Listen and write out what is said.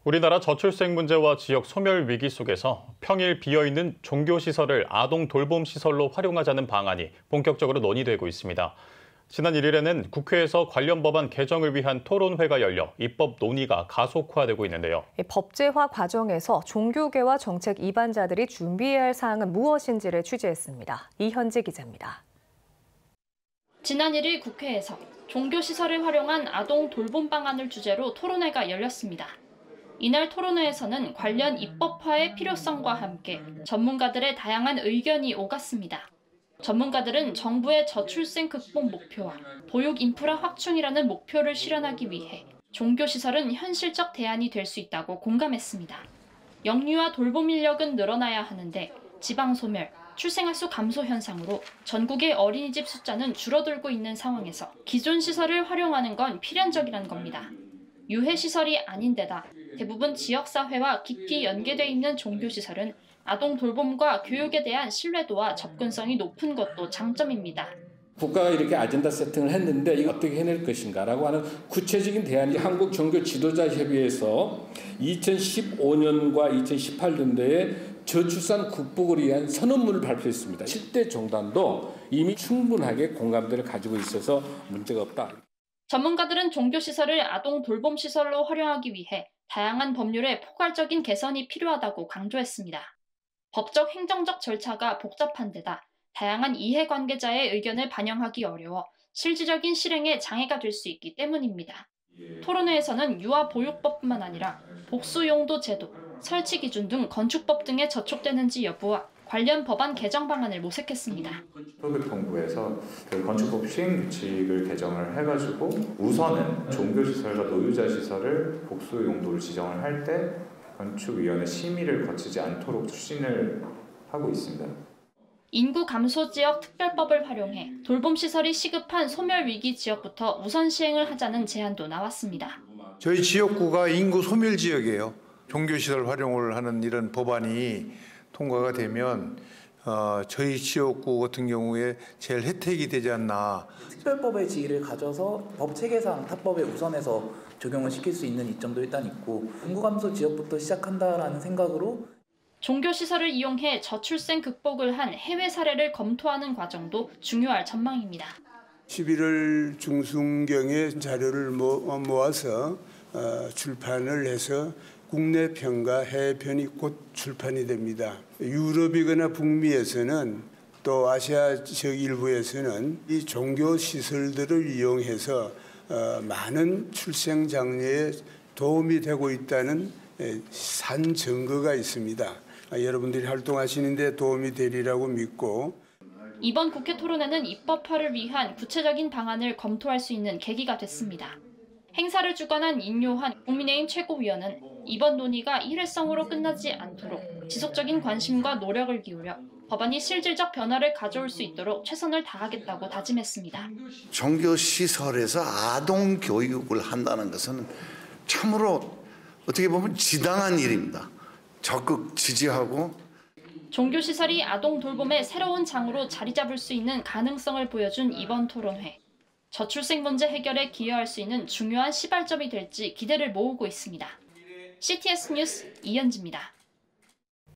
우리나라 저출생 문제와 지역 소멸 위기 속에서 평일 비어있는 종교시설을 아동 돌봄시설로 활용하자는 방안이 본격적으로 논의되고 있습니다. 지난 1일에는 국회에서 관련 법안 개정을 위한 토론회가 열려 입법 논의가 가속화되고 있는데요. 법제화 과정에서 종교계와 정책 입안자들이 준비해야 할 사항은 무엇인지를 취재했습니다. 이현지 기자입니다. 지난 1일 국회에서 종교시설을 활용한 아동 돌봄 방안을 주제로 토론회가 열렸습니다. 이날 토론회에서는 관련 입법화의 필요성과 함께 전문가들의 다양한 의견이 오갔습니다. 전문가들은 정부의 저출생 극복 목표와 보육 인프라 확충이라는 목표를 실현하기 위해 종교시설은 현실적 대안이 될 수 있다고 공감했습니다. 영유아 돌봄 인력은 늘어나야 하는데 지방 소멸, 출생아 수 감소 현상으로 전국의 어린이집 숫자는 줄어들고 있는 상황에서 기존 시설을 활용하는 건 필연적이라는 겁니다. 유해시설이 아닌 데다 대부분 지역사회와 깊이 연계돼 있는 종교시설은 아동 돌봄과 교육에 대한 신뢰도와 접근성이 높은 것도 장점입니다. 국가가 이렇게 아젠다 세팅을 했는데 이거 어떻게 해낼 것인가라고 하는 구체적인 대안이 한국종교지도자협의회에서 2015년과 2018년도에 저출산 극복을 위한 선언문을 발표했습니다. 10대 정당도 이미 충분하게 공감대를 가지고 있어서 문제가 없다. 전문가들은 종교시설을 아동 돌봄시설로 활용하기 위해 다양한 법률에 포괄적인 개선이 필요하다고 강조했습니다. 법적 행정적 절차가 복잡한 데다 다양한 이해관계자의 의견을 반영하기 어려워 실질적인 실행에 장애가 될 수 있기 때문입니다. 토론회에서는 유아보육법뿐만 아니라 복수용도 제도, 설치 기준 등 건축법 등에 저촉되는지 여부와 관련 법안 개정 방안을 모색했습니다. 토교통부에서 건축법 시행 규칙을 개정을 해가지고 우선은 종교시설과 노유자시설을 복수 용도로 지정을 할 때 건축위원회 심의를 거치지 않도록 추진을 하고 있습니다. 인구 감소 지역 특별법을 활용해 돌봄시설이 시급한 소멸 위기 지역부터 우선 시행을 하자는 제안도 나왔습니다. 저희 지역구가 인구 소멸 지역이에요. 종교시설 활용을 하는 이런 법안이 통과가 되면 저희 지역구 같은 경우에 제일 혜택이 되지 않나. 특별법의 지위를 가져서 법 체계상 타법에 우선해서 적용을 시킬 수 있는 이점도 일단 있고 인구 감소 지역부터 시작한다라는 생각으로 종교시설을 이용해 저출생 극복을 한 해외 사례를 검토하는 과정도 중요할 전망입니다. 11월 중순경에 자료를 모아서 출판을 해서 국내 편과 해외 편이 곧 출판이 됩니다. 유럽이거나 북미에서는 또 아시아 지역 일부에서는 이 종교 시설들을 이용해서 많은 출생 장려에 도움이 되고 있다는 산 증거가 있습니다. 여러분들이 활동하시는데 도움이 되리라고 믿고 이번 국회 토론회는 입법화를 위한 구체적인 방안을 검토할 수 있는 계기가 됐습니다. 행사를 주관한 인요한 국민의힘 최고위원은 이번 논의가 일회성으로 끝나지 않도록 지속적인 관심과 노력을 기울여 법안이 실질적 변화를 가져올 수 있도록 최선을 다하겠다고 다짐했습니다. 종교시설에서 아동 교육을 한다는 것은 참으로 어떻게 보면 지당한 일입니다. 적극 지지하고 종교시설이 아동 돌봄의 새로운 장으로 자리 잡을 수 있는 가능성을 보여준 이번 토론회. 저출생 문제 해결에 기여할 수 있는 중요한 시발점이 될지 기대를 모으고 있습니다. CTS 뉴스 이현지입니다.